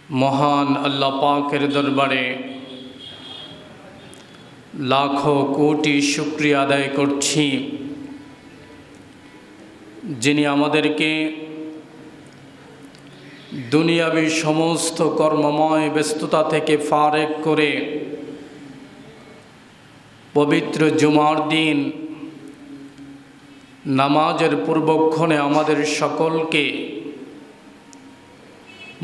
মহান আল্লাহ পাকের দরবারে লাখো কোটি শুকরিয়া আদায় করছি, যিনি আমাদেরকে দুনিয়াবী সমস্ত কর্মময় ব্যস্ততা থেকে ফারেক করে পবিত্র জুমার দিন নামাজের পূর্বক্ষণে আমাদের সকলকে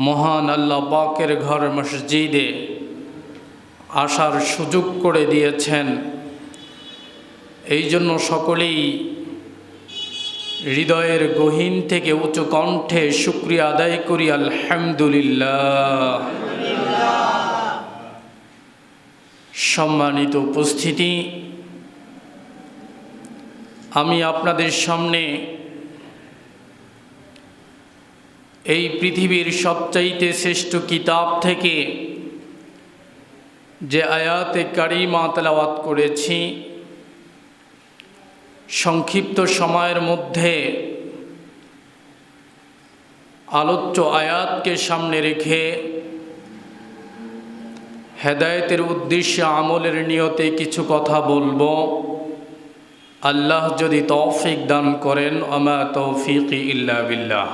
মহান আল্লাহ পাকের ঘর মসজিদে আসার সুযোগ করে দিয়েছেন। এই জন্য সকলেই হৃদয়ের গহীন থেকে উচ্চ কণ্ঠে শুকরিয়া আদায় করি, আলহামদুলিল্লাহ। সম্মানিত উপস্থিতি, আমি আপনাদের সামনে এই পৃথিবীর সবচাইতে শ্রেষ্ঠ কিতাব থেকে যে আয়াতে কারিমা তেলাওয়াত করেছি, সংক্ষিপ্ত সময়ের মধ্যে আলোচ্য আয়াতকে সামনে রেখে হেদায়েতের উদ্দেশ্যে আমলের নিয়তে কিছু কথা বলবো। আল্লাহ যদি তৌফিক দান করেন, আমা তৌফিকি ইল্লা বিল্লাহ।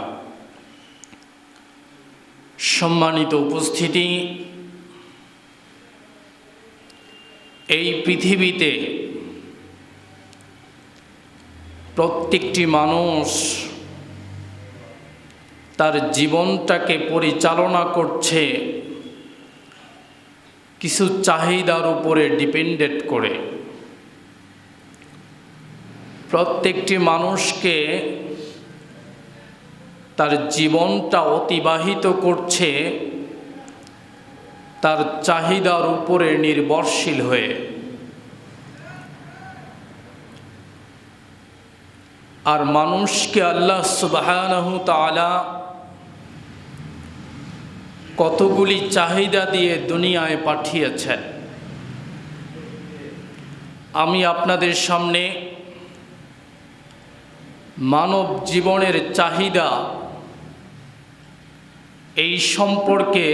সম্মানিত উপস্থিতি, এই পৃথিবীতে প্রত্যেকটি মানুষ তার জীবনটাকে পরিচালনা করছে কিছু চাহিদার উপরে ডিপেন্ডেন্ট করে। প্রত্যেকটি মানুষকে তার জীবনটা অতিবাহিত করছে তার চাহিদার উপরে নির্ভরশীল হয়ে। আর মানুষকে আল্লাহ সুবহানাহু তাআলা কতগুলি চাহিদা দিয়ে দুনিয়ায় পাঠিয়েছেন। আমি আপনাদের সামনে মানব জীবনের চাহিদা এই সম্পর্কে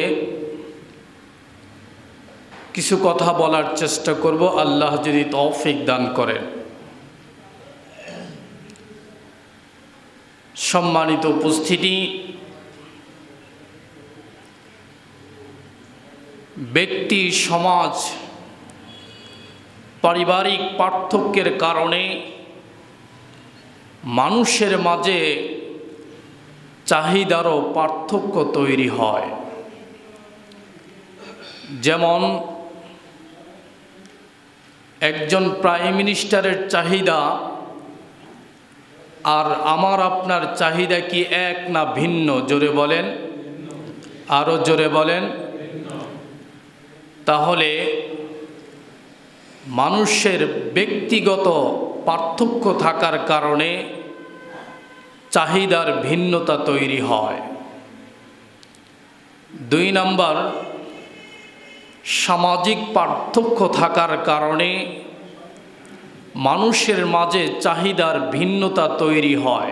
কিছু কথা বলার চেষ্টা করব, আল্লাহ যদি তৌফিক দান করেন। সম্মানিত উপস্থিতি, ব্যক্তি, সমাজ, পারিবারিক পার্থক্যের কারণে মানুষের মাঝে চাহিদারও পার্থক্য তৈরি হয়। যেমন একজন প্রাইম মিনিস্টারের চাহিদা আর আমার আপনার চাহিদা কি এক না ভিন্ন? জোরে বলেন, আরো জোরে বলেন। তাহলে মানুষের ব্যক্তিগত পার্থক্য থাকার কারণে চাহিদার ভিন্নতা তৈরি হয়। 2 নাম্বার, সামাজিক পার্থক্য থাকার কারণে মানুষের মাঝে চাহিদার ভিন্নতা তৈরি হয়।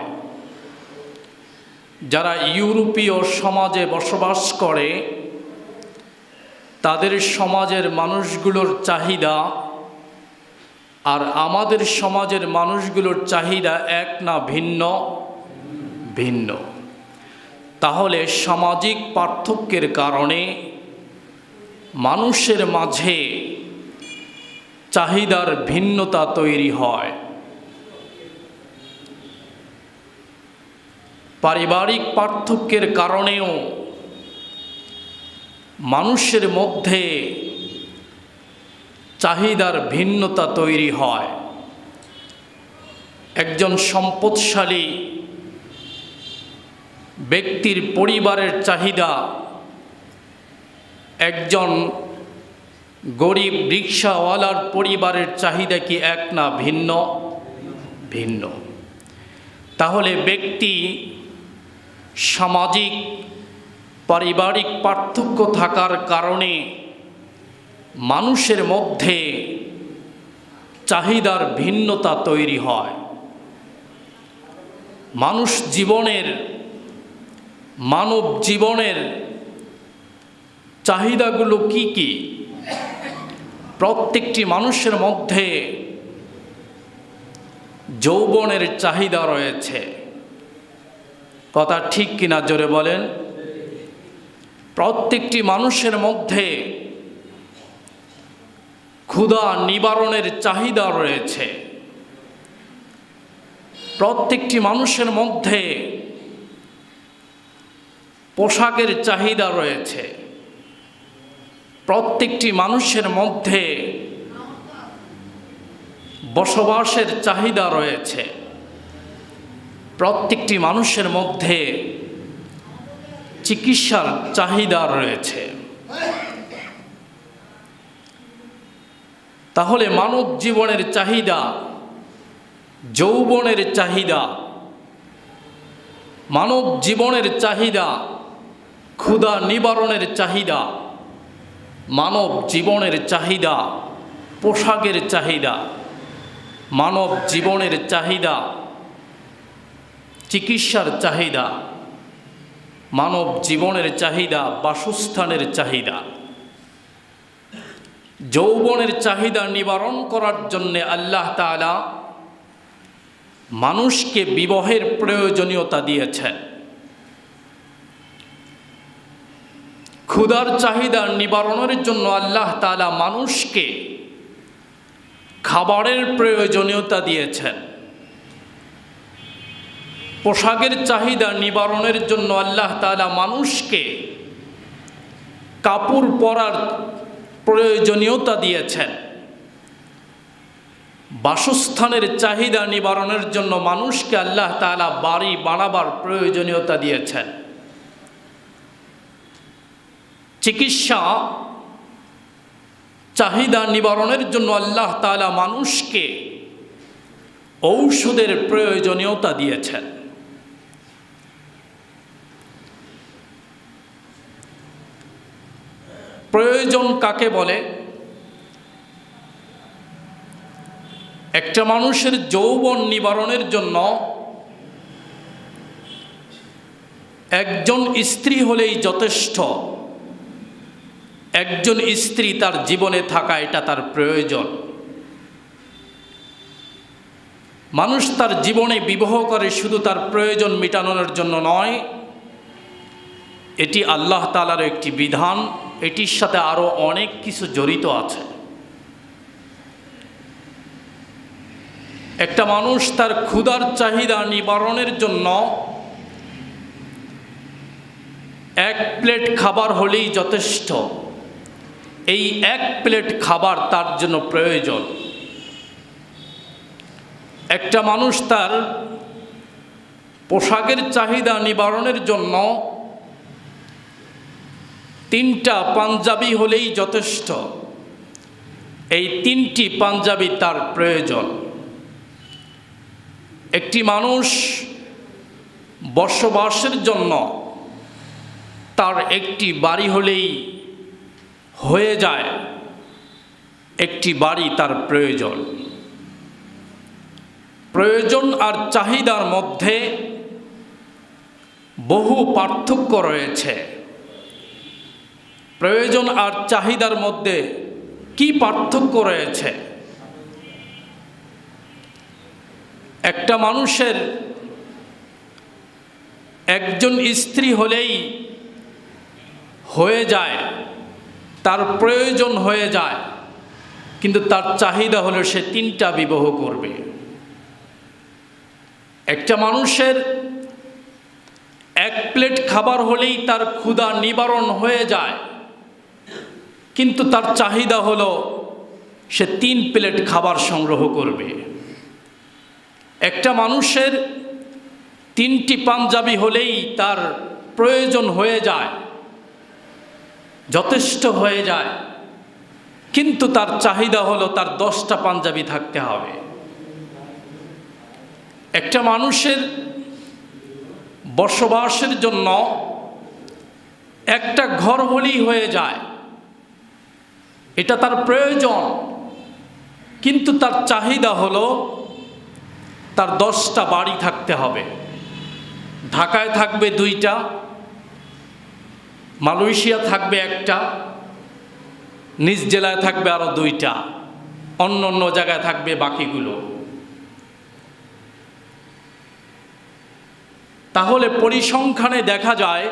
যারা ইউরোপীয় সমাজে বসবাস করে তাদের সমাজের মানুষগুলোর চাহিদা আর আমাদের সমাজের মানুষগুলোর চাহিদা এক না ভিন্ন? ভিন্ন। তাহলে সামাজিক পার্থক্যের কারণে মানুষের মাঝে চাহিদার ভিন্নতা তৈরি হয়। পারিবারিক পার্থক্যের কারণেও মানুষের মধ্যে চাহিদার ভিন্নতা তৈরি হয়। একজন সম্পদশালী ব্যক্তির পরিবারের চাহিদা একজন গরিব রিকশাওয়ালার পরিবারের চাহিদা কি এক না ভিন্ন? ভিন্ন। তাহলে ব্যক্তি, সামাজিক, পারিবারিক পার্থক্য থাকার কারণে মানুষের মধ্যে চাহিদার ভিন্নতা তৈরি হয়। মানব জীবনের চাহিদাগুলো কি কি? প্রত্যেকটি মানুষের মধ্যে যৌবনের চাহিদা রয়েছে। কথা ঠিক কিনা জোরে বলেন? প্রত্যেকটি মানুষের মধ্যে ক্ষুধা নিবারণের চাহিদা রয়েছে। প্রত্যেকটি মানুষের মধ্যে পোশাকের চাহিদা রয়েছে। প্রত্যেকটি মানুষের মধ্যে বসবাসের চাহিদা রয়েছে। প্রত্যেকটি মানুষের মধ্যে চিকিৎসার চাহিদা রয়েছে। তাহলে মানব জীবনের চাহিদা, যৌবনের চাহিদা, মানব জীবনের চাহিদা, ক্ষুধা নিবারণের চাহিদা, মানব জীবনের চাহিদা, পোশাকের চাহিদা, মানব জীবনের চাহিদা, চিকিৎসার চাহিদা, মানব জীবনের চাহিদা, বাসস্থানের চাহিদা। যৌবনের চাহিদা নিবারণ করার জন্যে আল্লাহ তাআলা মানুষকে বিবাহের প্রয়োজনীয়তা দিয়েছেন। ক্ষুধার চাহিদা নিবারণের জন্য আল্লাহ তাআলা মানুষকে খাবারের প্রয়োজনীয়তা দিয়েছেন। পোশাকের চাহিদা নিবারণের জন্য আল্লাহ তাআলা মানুষকে কাপড় পরার প্রয়োজনীয়তা দিয়েছেন। বাসস্থানের চাহিদা নিবারণের জন্য মানুষকে আল্লাহ তাআলা বাড়ি বানাবার প্রয়োজনীয়তা দিয়েছেন। চিকিৎসা চাহিদা নিবারণের জন্য আল্লাহ তাআলা মানুষকে ঔষধের প্রয়োজনীয়তা দিয়েছেন। প্রয়োজন কাকে বলে? একটা মানুষের যৌবন নিবারণের জন্য একজন স্ত্রী হলেই যথেষ্ট। একজন স্ত্রী তার জীবনে থাকা এটা তার প্রয়োজন। মানুষ তার জীবনে বিবাহ করে শুধু তার প্রয়োজন মেটানোর জন্য নয়, এটি আল্লাহ তাআলার একটি বিধান। এটির সাথে আরো অনেক কিছু জড়িত আছে। একটা মানুষ তার ক্ষুধার চাহিদা নিবারণের জন্য এক প্লেট খাবার হলেই যথেষ্ট। এই এক প্লেট খাবার তার জন্য প্রয়োজন। একটা মানুষ তার পোশাকের চাহিদা নিবারণের জন্য 3টা পাঞ্জাবি হলেই যথেষ্ট। এই 3টি পাঞ্জাবি তার প্রয়োজন। একটি মানুষ বসবাসের জন্য তার একটি বাড়ি হলেই হয়ে যায়। একটি বাড়ি তার প্রয়োজন। প্রয়োজন আর চাহিদার মধ্যে বহু পার্থক্য রয়েছে। প্রয়োজন আর চাহিদার মধ্যে কি পার্থক্য রয়েছে? একটা মানুষের একজন স্ত্রী হলেই হয়ে যায়, তার প্রয়োজন হয়ে যায়, কিন্তু তার চাহিদা হলো সে 3টা বিবাহ করবে। একটা মানুষের এক প্লেট খাবার হলেই তার ক্ষুধা নিবারণ হয়ে যায়, কিন্তু তার চাহিদা হলো সে 3 প্লেট খাবার সংগ্রহ করবে। একটা মানুষের 3টি পাঞ্জাবি হলেই তার প্রয়োজন হয়ে যায়, যথেষ্ট হয়ে যায়, কিন্তু তার চাহিদা হলো তার 10টা পাঞ্জাবি থাকতে হবে। একটা মানুষের বসবাসের জন্য একটা ঘর হলেই হয়ে যায়, এটা তার প্রয়োজন, কিন্তু তার চাহিদা হলো তার 10টা বাড়ি থাকতে হবে। ঢাকায় থাকবে 2টা, মালয়েশিয়া থাকবে একটা, নিজ জেলায় থাকবে আরও 2টা, অন্য অন্য জায়গায় থাকবে বাকিগুলো। তাহলে পরিসংখ্যানে দেখা যায়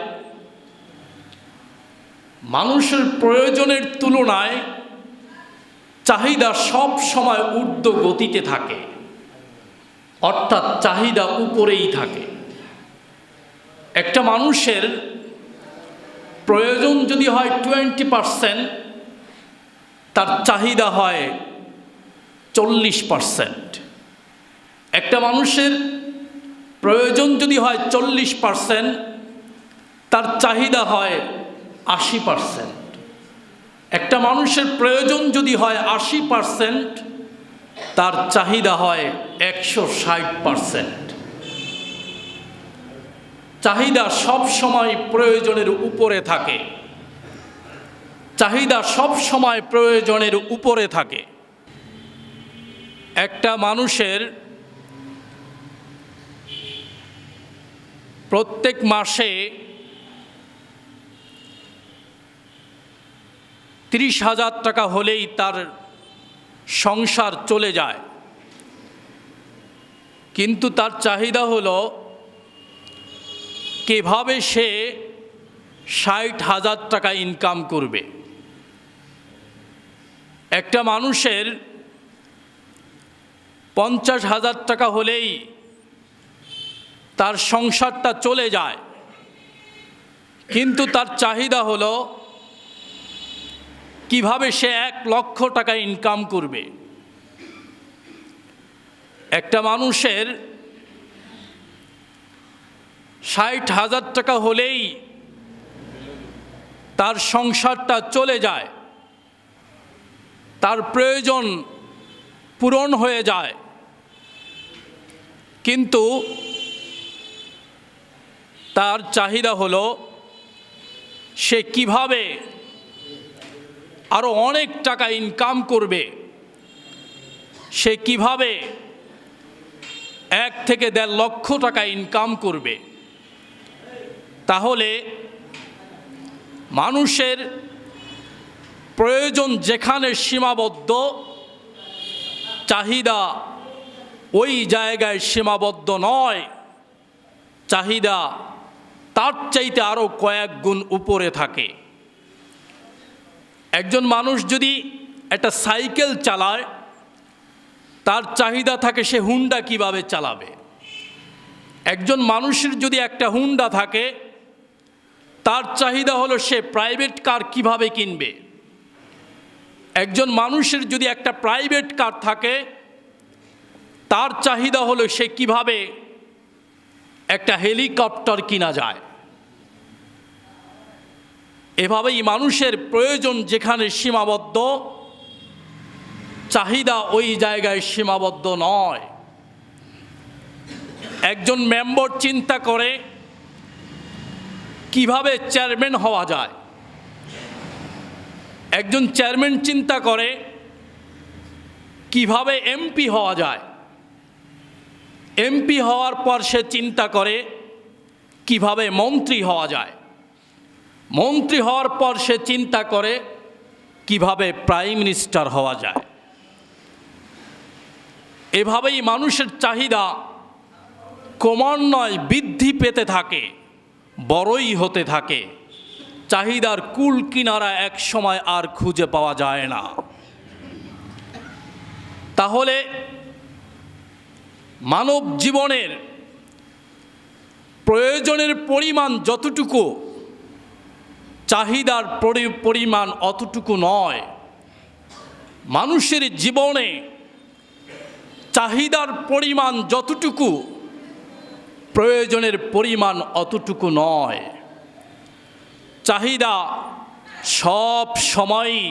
মানুষের প্রয়োজনের তুলনায় চাহিদা সব সময় ঊর্ধ্ব গতিতে থাকে, অর্থাৎ চাহিদা উপরেই থাকে। একটা মানুষের প্রয়োজন যদি হয় 20%, তার চাহিদা হয় 40%। একটা মানুষের প্রয়োজন যদি হয় 40%, তার চাহিদা হয় 80%। একটা মানুষের প্রয়োজন যদি হয় 80%, তার চাহিদা হয় 160%। চাহিদা সব সময় প্রয়োজনের উপরে থাকে, চাহিদা সব সময় প্রয়োজনের উপরে থাকে। একটা মানুষের প্রত্যেক মাসে 30,000 টাকা হলেই তার সংসার চলে যায়, কিন্তু তার চাহিদা হলো কিভাবে সে 60,000 টাকা ইনকাম করবে। একটা মানুষের 50,000 টাকা হলেই তার সংসারটা চলে যায়, কিন্তু তার চাহিদা হলো কিভাবে সে 1 লক্ষ টাকা ইনকাম করবে। একটা মানুষের 60,000 টাকা হলেই তার সংসারটা চলে যায়, তার প্রয়োজন পূরণ হয়ে যায়, কিন্তু তার চাহিদা হলো সে কিভাবে আরও অনেক টাকা ইনকাম করবে, সে কিভাবে 1 থেকে 1.5 লক্ষ টাকা ইনকাম করবে। তাহলে মানুষের প্রয়োজন যেখানে সীমাবদ্ধ, চাহিদা ওই জায়গায় সীমাবদ্ধ নয়, চাহিদা তার চাইতে আরও কয়েক গুণ উপরে থাকে। একজন মানুষ যদি একটা সাইকেল চালায়, তার চাহিদা থাকে সে হুন্ডা কিভাবে চালাবে। একজন মানুষের যদি একটা হুন্ডা থাকে, তার চাহিদা হলো সে প্রাইভেট কার কিভাবে কিনবে। একজন মানুষের যদি একটা প্রাইভেট কার থাকে, তার চাহিদা হলো সে কিভাবে একটা হেলিকপ্টার কিনা যায়। এভাবেই মানুষের প্রয়োজন যেখানে সীমাবদ্ধ, চাহিদা ওই জায়গায় সীমাবদ্ধ নয়। একজন মেম্বার চিন্তা করে কিভাবে চেয়ারম্যান হওয়া যায়, একজন চেয়ারম্যান চিন্তা করে কিভাবে এমপি হওয়া যায়, এমপি হওয়ার পর সে চিন্তা করে কিভাবে মন্ত্রী হওয়া যায়, মন্ত্রী হওয়ার পর সে চিন্তা করে কিভাবে প্রাইম মিনিস্টার হওয়া যায়। এভাবেই মানুষের চাহিদা ক্রমান্বয়ে বৃদ্ধি পেতে থাকে, বড়ই হতে থাকে। চাহিদার কুল কিনারা এক সময় আর খুঁজে পাওয়া যায় না। তাহলে মানব জীবনের প্রয়োজনের পরিমাণ যতটুকু, চাহিদার পরিমাণ অতটুকু নয়। মানুষের জীবনে চাহিদার পরিমাণ যতটুকু, প্রয়োজনের পরিমাণ অতটুকু নয়। চাহিদা সব সময়ই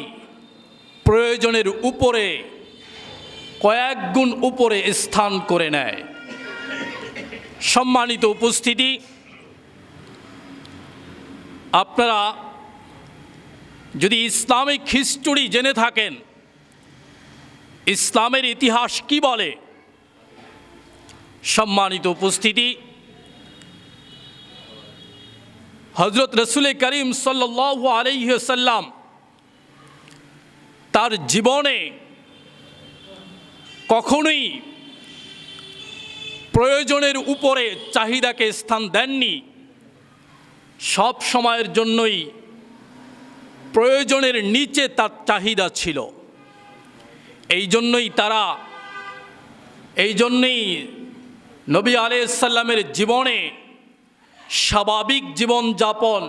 প্রয়োজনের উপরে কয়েক গুণ উপরে স্থান করে নেয়। সম্মানিত উপস্থিতি, আপনারা যদি ইসলামিক হিস্টোরি জেনে থাকেন, ইসলামের ইতিহাস কি বলে, সম্মানিত উপস্থিতি, হযরত রাসূল করিম সাল্লাল্লাহু আলাইহি ওয়াসাল্লাম তার জীবনে কখনোই প্রয়োজনের উপরে চাহিদাকে স্থান দেননি। সব সময়ের জন্যই প্রয়োজনের নিচে তার চাহিদা ছিল। এই জন্যই নবী আলাইহিস সালামের জীবনে স্বাভাবিক জীবনযাপন,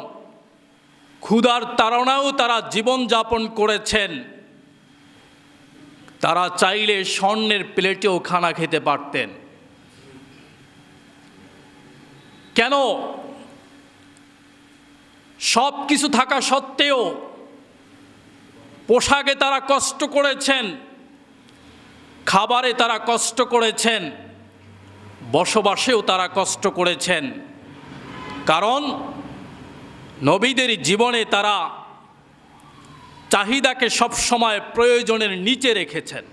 ক্ষুধার তাড়নাও তারা জীবনযাপন করেছেন। তারা চাইলে স্বর্ণের প্লেটেও খানা খেতে পারতেন। কেন? সব কিছু থাকা সত্ত্বেও পোশাকে তারা কষ্ট করেছেন, খাবারে তারা কষ্ট করেছেন, বসবাসেও তারা কষ্ট করেছেন। কারণ নবীদের জীবনে তারা চাহিদাকে সবসময় প্রয়োজনের নিচে রেখেছেন।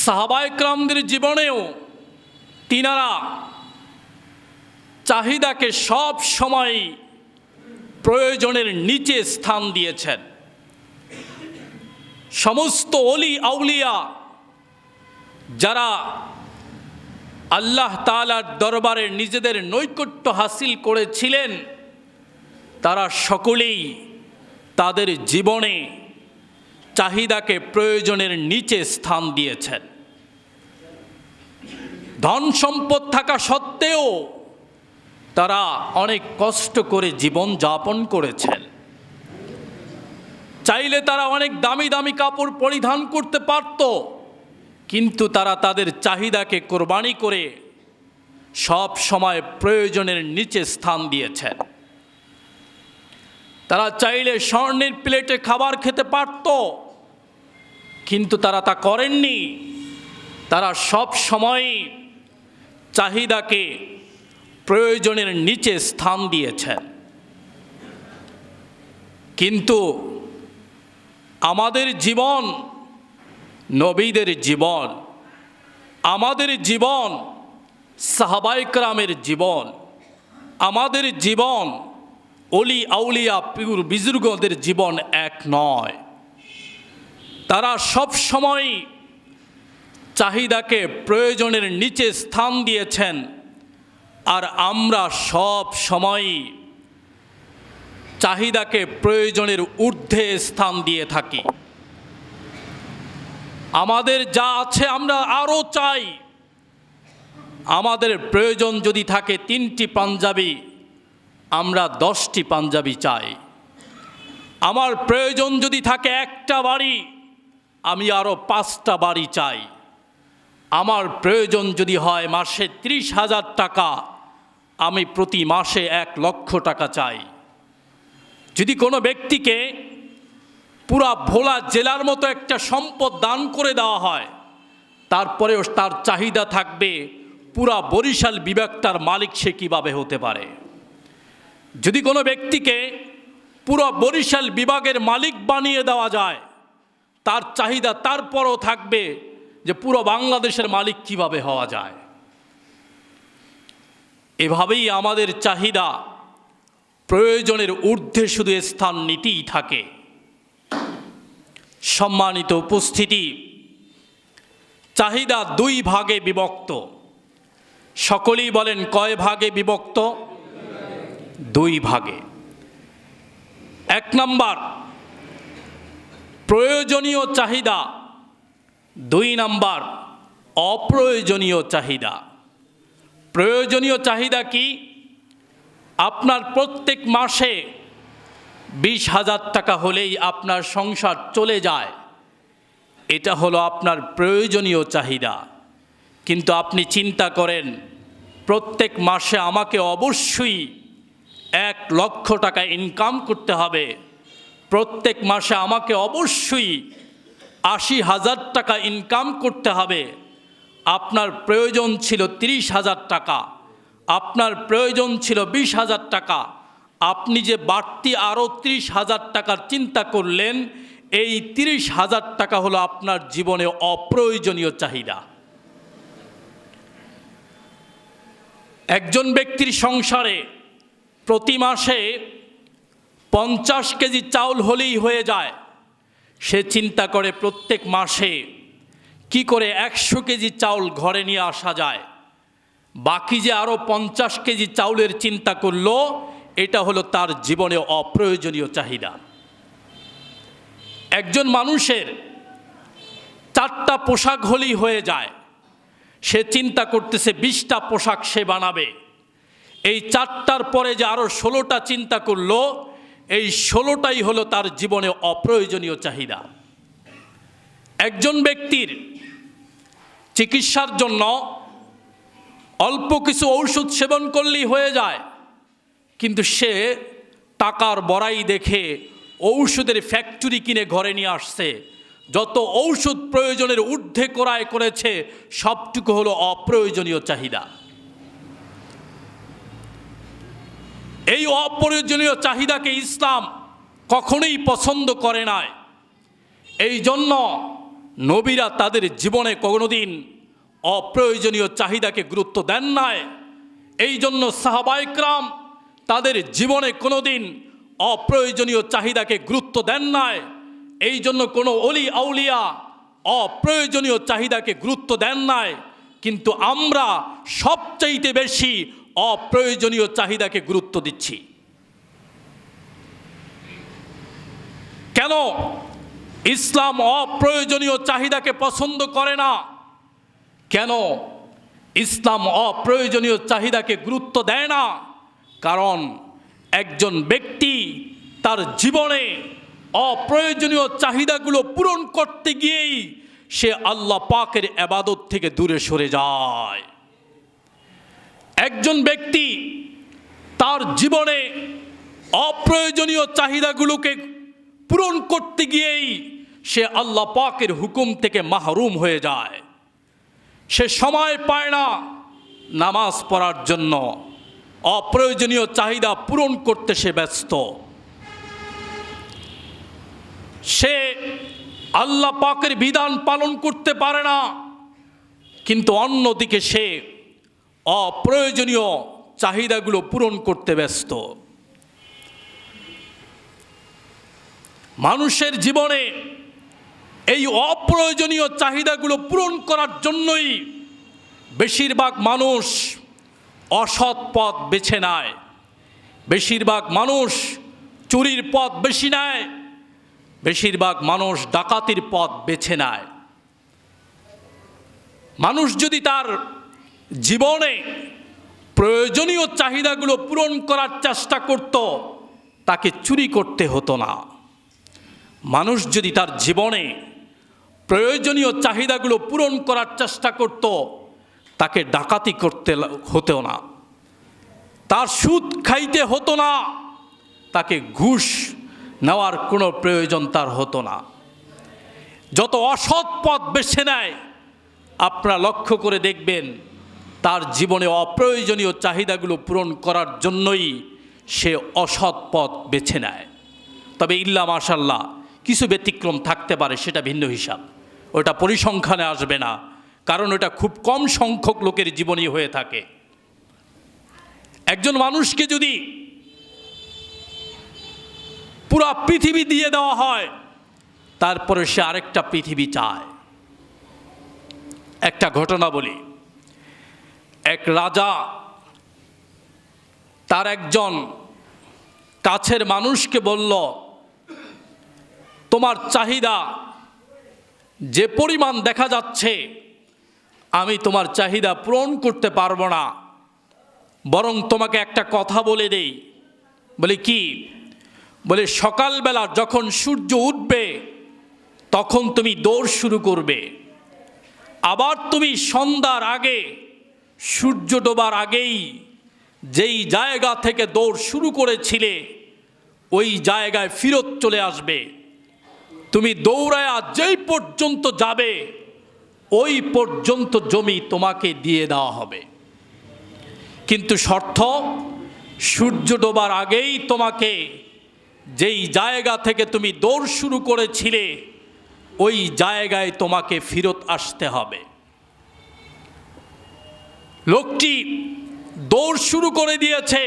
সাহাবায়ে কেরামদের জীবনেও তিনারা চাহিদাকে সব সময় প্রয়োজনের নিচে স্থান দিয়েছেন। সমস্ত ওলি আউলিয়া যারা আল্লাহ তাআলার দরবারে নিজেদের নৈকট্য হাসিল করেছিলেন, তারা সকলেই তাদের জীবনে চাহিদাকে প্রয়োজনের নিচে স্থান দিয়েছেন। ধন সম্পদ থাকা সত্ত্বেও তারা অনেক কষ্ট করে জীবন যাপন করেছেন। চাইলে তারা অনেক দামি দামি কাপড় পরিধান করতে পারত, কিন্তু তারা তাদের চাহিদাকে কোরবানি করে সব সময় প্রয়োজনের নিচে স্থান দিয়েছেন। তারা চাইলে স্বর্ণের প্লেটে খাবার খেতে পারত, কিন্তু তারা তা করেননি। তারা সব সময় চাহিদাকে প্রয়োজনের নিচে স্থান দিয়েছেন। কিন্তু আমাদের জীবন নবীদের জীবন, আমাদের জীবন সাহাবায়ে কেরামের জীবন, আমাদের জীবন ওলি আউলিয়া পীর বুজুর্গদের জীবন এক নয়। তারা সব সময় চাহিদাকে প্রয়োজনের নিচে স্থান দিয়েছেন, আর আমরা সব সময় চাহিদাকে প্রয়োজনের ঊর্ধ্বে স্থান দিয়ে থাকি। আমাদের যা আছে আমরা আরও চাই। আমাদের প্রয়োজন যদি থাকে 3টি পাঞ্জাবি, আমরা 10টি পাঞ্জাবি চাই। আমার প্রয়োজন যদি থাকে একটা বাড়ি, আমি আরও 5টা বাড়ি চাই। আমার প্রয়োজন যদি হয় মাসে 30,000 টাকা, আমি প্রতি মাসে 1 লক্ষ টাকা চাই। যদি কোনো ব্যক্তিকে পুরা ভোলা জেলার মতো একটা সম্পদ দান করে দেওয়া হয়, তারপরেও তার চাহিদা থাকবে পুরা বরিশাল বিভাগটার মালিক সে কীভাবে হতে পারে। যদি কোনো ব্যক্তিকে পুরো বরিশাল বিভাগের মালিক বানিয়ে দেওয়া যায়, তার চাহিদা তারপরও থাকবে যে পুরো বাংলাদেশের মালিক কিভাবে হওয়া যায়। এভাবেই আমাদের চাহিদা প্রয়োজনের ঊর্ধ্বে শুধু স্থান নিতেই থাকে। সম্মানিত উপস্থিতি, চাহিদা 2 ভাগে বিভক্ত। সকলেই বলেন কয় ভাগে বিভক্ত? 2 ভাগে। 1 নাম্বার প্রয়োজনীয় চাহিদা, 2 নাম্বার অপ্রয়োজনীয় চাহিদা। প্রয়োজনীয় চাহিদা কি? আপনার প্রত্যেক মাসে 20,000 টাকা হলেই আপনার সংসার চলে যায়, এটা হলো আপনার প্রয়োজনীয় চাহিদা। কিন্তু আপনি চিন্তা করেন, প্রত্যেক মাসে আমাকে অবশ্যই 1 লক্ষ টাকা ইনকাম করতে হবে, প্রত্যেক মাসে আমাকে অবশ্যই 80,000 টাকা ইনকাম করতে হবে। আপনার প্রয়োজন ছিল 30,000 টাকা, আপনার প্রয়োজন ছিল 20,000 টাকা। আপনি যে বাড়তি আরও 30,000 টাকার চিন্তা করলেন, এই 30,000 টাকা হলো আপনার জীবনে অপ্রয়োজনীয় চাহিদা। একজন ব্যক্তির সংসারে প্রতি মাসে 50 কেজি চাউল হলেই হয়ে যায়। সে চিন্তা করে প্রত্যেক মাসে কি করে 100 কেজি চাউল ঘরে নিয়ে আসা যায়। বাকি যে আরও 50 কেজি চাউলের চিন্তা করলো, এটা হলো তার জীবনে অপ্রয়োজনীয় চাহিদা। একজন মানুষের 4টা পোশাক হলেই হয়ে যায়, সে চিন্তা করতেছে 20টা পোশাক সে বানাবে। এই 4টার পরে যে আরও 16টা চিন্তা করলো, এই 16টাই হলো তার জীবনে অপ্রয়োজনীয় চাহিদা। একজন ব্যক্তির চিকিৎসার জন্য অল্প কিছু ঔষধ সেবন করলেই হয়ে যায়, কিন্তু সে টাকার বড়াই দেখে ঔষধের ফ্যাক্টরি কিনে ঘরে নিয়ে আসছে। যত ঔষধ প্রয়োজনের ঊর্ধ্বে ক্রয় করেছে, সবটুকু হলো অপ্রয়োজনীয় চাহিদা। এই অপ্রয়োজনীয় চাহিদাকে ইসলাম কখনোই পছন্দ করে নাই। এই জন্য নবীরা তাদের জীবনে কোনোদিন অপ্রয়োজনীয় চাহিদাকে গুরুত্ব দেন নাই। এই জন্য সাহাবায়ে কেরাম তাদের জীবনে কোনোদিন অপ্রয়োজনীয় চাহিদাকে গুরুত্ব দেন নাই। এই জন্য কোনো অলি আউলিয়া অপ্রয়োজনীয় চাহিদাকে গুরুত্ব দেন নাই। কিন্তু আমরা সবচাইতে বেশি অপ্রয়োজনীয় চাহিদাকে গুরুত্ব দিচ্ছি। কেন ইসলাম অপ্রয়োজনীয় চাহিদাকে পছন্দ করে না? কেন ইসলাম অপ্রয়োজনীয় চাহিদাকে গুরুত্ব দেয় না? কারণ একজন ব্যক্তি তার জীবনে অপ্রয়োজনীয় চাহিদাগুলো পূরণ করতে গিয়েই সে আল্লাহ পাকের ইবাদত থেকে দূরে সরে যায়। একজন ব্যক্তি তার জীবনে অপ্রয়োজনীয় চাহিদাগুলোকে পূরণ করতে গিয়েই সে আল্লাহ পাকের হুকুম থেকে মাহরুম হয়ে যায়। সে সময় পায় না নামাজ পড়ার জন্য, অপ্রয়োজনীয় চাহিদা পূরণ করতে সে ব্যস্ত। সে আল্লাহ পাকের বিধান পালন করতে পারে না, কিন্তু অন্যদিকে সে অপ্রয়োজনীয় চাহিদাগুলো পূরণ করতে ব্যস্ত। মানুষের জীবনে এই অপ্রয়োজনীয় চাহিদাগুলো পূরণ করার জন্যই বেশিরভাগ মানুষ অসৎ পথ বেছে নেয়। বেশিরভাগ মানুষ চুরির পথ বেশি নেয়। বেশিরভাগ মানুষ ডাকাতির পথ বেছে নেয়। মানুষ যদি তার জীবনে প্রয়োজনীয় চাহিদাগুলো পূরণ করার চেষ্টা করত, তাকে চুরি করতে হতো না। মানুষ যদি তার জীবনে প্রয়োজনীয় চাহিদাগুলো পূরণ করার চেষ্টা করত, তাকে ডাকাতি করতে হতো না, তার সুদ খাইতে হতো না, তাকে ঘুষ নেওয়ার কোনো প্রয়োজন তার হতো না। যত অসৎ পথ বেছে নেয়, আপনারা লক্ষ্য করে দেখবেন তার জীবনে অপ্রয়োজনীয় চাহিদাগুলো পূরণ করার জন্যই সে অসৎ পথ বেছে নেয়। তবে ইল্লা মাশাল্লাহ কিছু ব্যতিক্রম থাকতে পারে, সেটা ভিন্ন হিসাব, ওটা পরিসংখ্যানে আসবে না, কারণ ওটা খুব কম সংখ্যক লোকের জীবনই হয়ে থাকে। একজন মানুষকে যদি পুরা পৃথিবী দিয়ে দেওয়া হয়, তারপরে সে আরেকটা পৃথিবী চায়। একটা ঘটনা বলি। এক রাজা তার একজন কাছের মানুষকে বলল, তোমার চাহিদা যে পরিমাণ দেখা যাচ্ছে, আমি তোমার চাহিদা পূরণ করতে পারবো না, বরং তোমাকে একটা কথা বলে দেই। বলে কি? বলে সকালবেলা যখন সূর্য উঠবে তখন তুমি দৌড় শুরু করবে, আবার তুমি সন্ধ্যার আগে সূর্য ডোবার আগেই যেই জায়গা থেকে দৌড় শুরু করেছিলে ওই জায়গায় ফিরত চলে আসবে। তুমি দৌড়ায়া যেই পর্যন্ত যাবে ওই পর্যন্ত জমি তোমাকে দিয়ে দেওয়া হবে, কিন্তু শর্ত সূর্য ডোবার আগেই তোমাকে যেই জায়গা থেকে তুমি দৌড় শুরু করেছিলে ওই জায়গায় তোমাকে ফিরত আসতে হবে। লোকটি দৌড় শুরু করে দিয়েছে